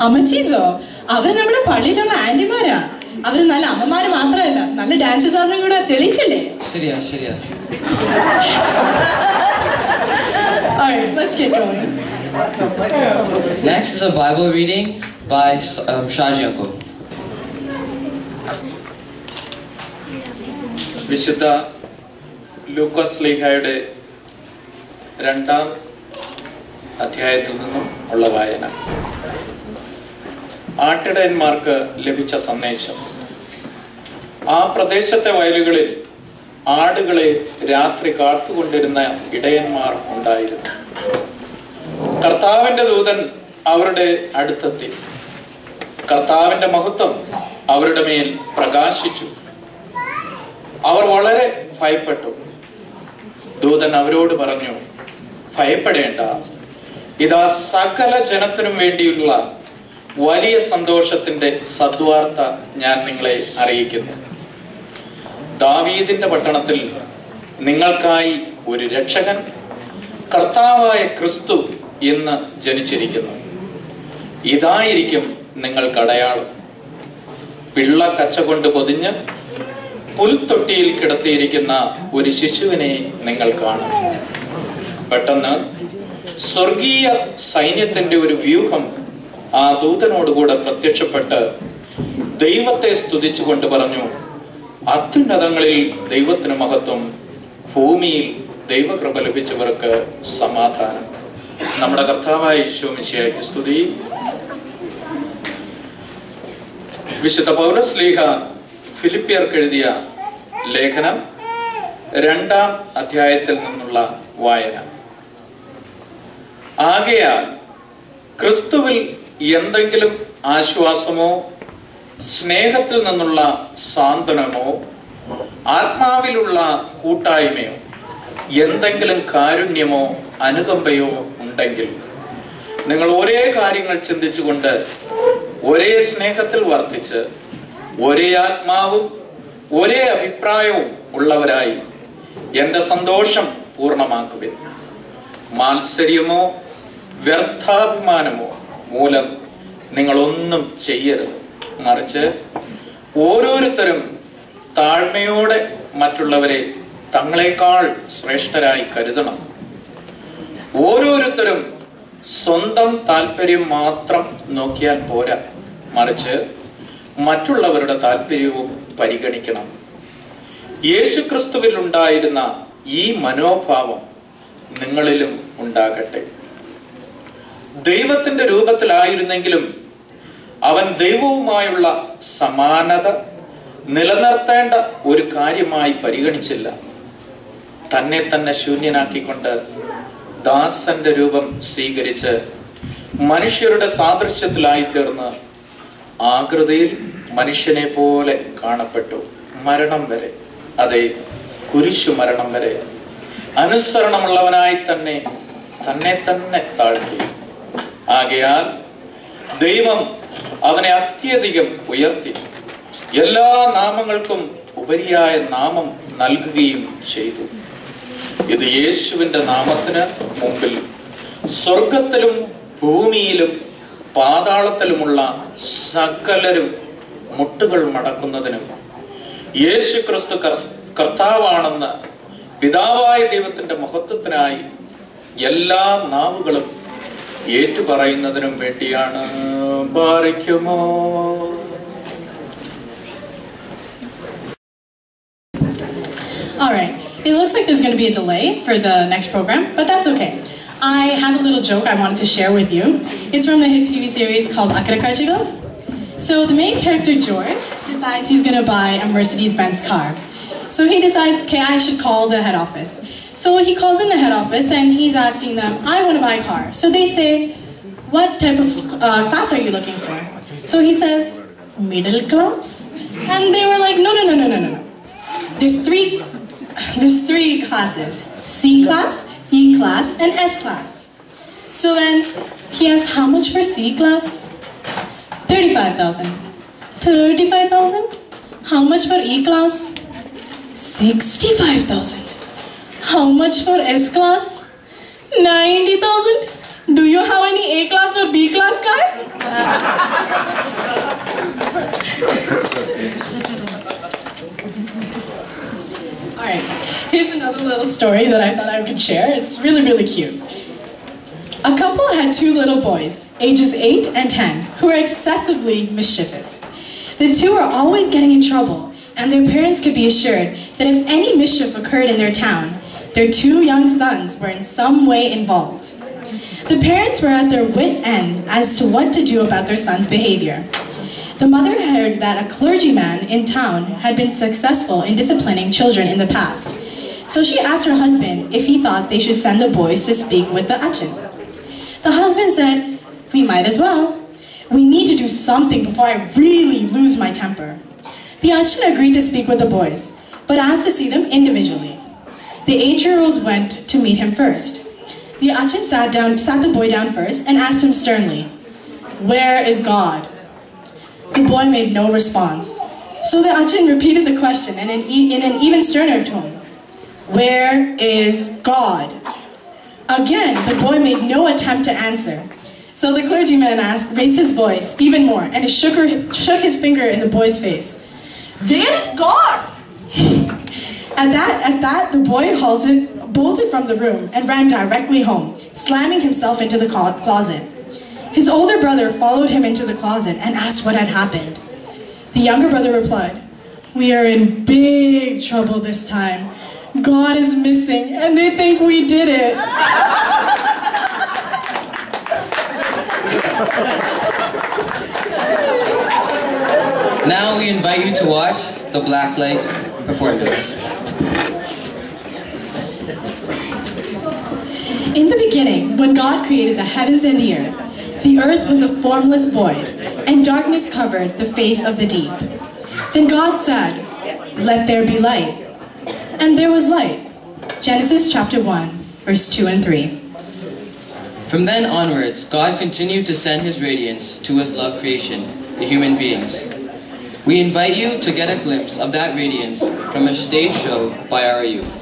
അമ്മച്ചീസോ? അവര് നമ്മുടെ പള്ളിയിലുള്ള ആന്റിമാരാ. അവര് നല്ല അമ്മമാര് മാത്രമല്ല, നല്ല ഡാൻസേഴ്സ് ആണെന്നും കൂടെ തെളിയിച്ചല്ലേ? ശരിയാ ശരിയാ. Alright, let's get going. Next is a Bible reading by Shaji Uncle. വിശുദ്ധ ലൂക്കോസ് ശ്ലീഹായുടെ 2-ാം അധ്യായത്തിൽ നിന്നും ഉള്ള വായന. ആട്ടിടയന്മാർക്ക് ലഭിച്ച സന്ദേശം. ആ പ്രദേശത്തെ വയലുകളിൽ ആടുകളെ രാത്രി കാത്തുകൊണ്ടിരുന്ന ഇടയന്മാർ ഉണ്ടായിരുന്നു. കർത്താവിന്റെ ദൂതൻ അവരുടെ അടുത്തെത്തി. കർത്താവിന്റെ മഹത്വം അവരുടെ മേൽ പ്രകാശിച്ചു. അവർ വളരെ ഭയപ്പെട്ടു. ദൂതൻ അവരോട് പറഞ്ഞു, ഭയപ്പെടേണ്ട, ഇതാ സകല ജനത്തിനും വേണ്ടിയുള്ള വലിയ സന്തോഷത്തിന്റെ സദ്വാർത്ത ഞാൻ നിങ്ങളെ അറിയിക്കുന്നു. ദാവീദിന്റെ പട്ടണത്തിൽ നിങ്ങൾക്കായി ഒരു രക്ഷകൻ, കർത്താവായ ക്രിസ്തു ഇന്ന് ജനിച്ചിരിക്കുന്നു. ഇതായിരിക്കും നിങ്ങൾക്ക് അടയാളം. പിള്ള കച്ച കൊണ്ട് പൊതിഞ്ഞ് പുൽത്തൊട്ടിയിൽ കിടത്തിയിരിക്കുന്ന ഒരു ശിശുവിനെ നിങ്ങൾ കാണും. പെട്ടെന്ന് സ്വർഗീയ സൈന്യത്തിന്റെ ഒരു വ്യൂഹം ആ ദൂതനോടുകൂടെ പ്രത്യക്ഷപ്പെട്ട് ദൈവത്തെ സ്തുതിച്ചുകൊണ്ട് പറഞ്ഞു, അത്യുന്നതങ്ങളിൽ ദൈവത്തിന് മഹത്വം, ഭൂമിയിൽ ദൈവകൃപ ലഭിച്ചവർക്ക് സമാധാനം. നമ്മുടെ കർത്താവായ യേശു മിശിഹായ്ക്ക് സ്തുതി. വിശുദ്ധ പൗലോസ് ശ്ലീഹ ഫിലിപ്പിയർക്ക് എഴുതിയ ലേഖനം 2-ാം അധ്യായത്തിൽ നിന്നുള്ള വായന. ആകയാൽ ക്രിസ്തുവിൽ എന്തെങ്കിലും ആശ്വാസമോ സ്നേഹത്തിൽ നിന്നുള്ള സാന്ത്വനമോ ആത്മാവിലുള്ള കൂട്ടായ്മയോ എന്തെങ്കിലും കാരുണ്യമോ അനുകമ്പയോ ഉണ്ടെങ്കിൽ നിങ്ങൾ ഒരേ കാര്യങ്ങൾ ചിന്തിച്ചുകൊണ്ട് ഒരേ സ്നേഹത്തിൽ വർത്തിച്ച് ഒരേ ആത്മാവും ഒരേ അഭിപ്രായവും ഉള്ളവരായി എന്റെ സന്തോഷം പൂർണ്ണമാക്കുവിൻ. മാത്സര്യമോ വ്യർത്ഥാഭിമാനമോ മൂലം നിങ്ങളൊന്നും ചെയ്യരുത്. മറിച്ച് ഓരോരുത്തരും താഴ്മയോടെ മറ്റുള്ളവരെ തങ്ങളെക്കാൾ ശ്രേഷ്ഠരായി കരുതണം. ഓരോരുത്തരും സ്വന്തം താല്പര്യം മാത്രം നോക്കിയാൽ പോരാ, മറിച്ച് മറ്റുള്ളവരുടെ താല്പര്യവും പരിഗണിക്കണം. യേശുക്രിസ്തുവിൽ ഉണ്ടായിരുന്ന ഈ മനോഭാവം നിങ്ങളിലും ഉണ്ടാകട്ടെ. ദൈവത്തിന്റെ രൂപത്തിലായിരുന്നെങ്കിലും അവൻ ദൈവവുമായുള്ള സമാനത നിലനിർത്തേണ്ട ഒരു കാര്യമായി പരിഗണിച്ചില്ല. തന്നെ തന്നെ ശൂന്യനാക്കിക്കൊണ്ട് ദാസന്റെ രൂപം സ്വീകരിച്ച് മനുഷ്യരുടെ സാദൃശ്യത്തിലായി തീർന്ന് ആകൃതിയിൽ മനുഷ്യനെ പോലെ കാണപ്പെട്ടു. മരണം വരെ, അതെ, കുരിശു മരണം വരെ അനുസരണമുള്ളവനായി തന്നെ തന്നെ താഴ്ത്തി. ആകയാൽ ദൈവം അവനെ അത്യധികം ഉയർത്തി എല്ലാ നാമങ്ങൾക്കും ഉപരിയായ നാമം നൽകുകയും ചെയ്തു. ഇത് യേശുവിന്റെ നാമത്തിന് മുമ്പിൽ സ്വർഗത്തിലും ഭൂമിയിലും പാതാളത്തിലുമുള്ള സകലരും മുട്ടുകൾ മടക്കുന്നതിനും യേശു ക്രിസ്തു കർത്താവാണെന്ന് പിതാവായ ദൈവത്തിന്റെ മഹത്വത്തിനായി എല്ലാ നാവുകളും ഏറ്റുപറയുന്നതിനും വേണ്ടിയാണ്. ബാരിക്കുമോ. Alright, it looks like there's going to be a delay for the next program, but that's okay. I have a little joke I wanted to share with you. It's from the hit TV series called Akarakarchigal. So the main character, George, decides he's going to buy a Mercedes-Benz car. So he decides, okay, I should call the head office. So he calls in the head office and he's asking them, I want to buy a car. So they say, what type of class are you looking for? So he says, middle class? And they were like, no. There's three classes, C class, E class, and S class. So then he asks, how much for C class? 35,000. 35,000? How much for E class? 65,000. How much for S class? 90,000. Do you have any A class or B class, guys? Alright, here's another little story that I thought I could share. It's really, really cute. A couple had two little boys, ages 8 and 10, who were excessively mischievous. The two were always getting in trouble, and their parents could be assured that if any mischief occurred in their town, their two young sons were in some way involved. The parents were at their wit end as to what to do about their son's behavior. The mother heard that a clergyman in town had been successful in disciplining children in the past, so she asked her husband if he thought they should send the boys to speak with the achin. The husband said, "We might as well. We need to do something before I really lose my temper." The achin agreed to speak with the boys, but asked to see them individually. The 8-year-old went to meet him first. The achin sat the boy down first and asked him sternly, "Where is God?" The boy made no response. So the achin repeated the question in an even sterner tone. "Where is God?" Again, the boy made no attempt to answer. So the clergyman raised his voice even more and shook his finger in the boy's face. "Where is God?" At that, the boy bolted from the room and ran directly home, slamming himself into the closet. His older brother followed him into the closet and asked what had happened. The younger brother replied, "We are in big trouble this time. God is missing, and they think we did it." Now we invite you to watch the Blacklight performance. In the beginning, when God created the heavens and the earth was a formless void, and darkness covered the face of the deep. Then God said, "Let there be light." And there was light. Genesis chapter 1, verse 2 and 3. From then onwards, God continued to send his radiance to his loved creation, the human beings. We invite you to get a glimpse of that radiance from a stage show by our youth.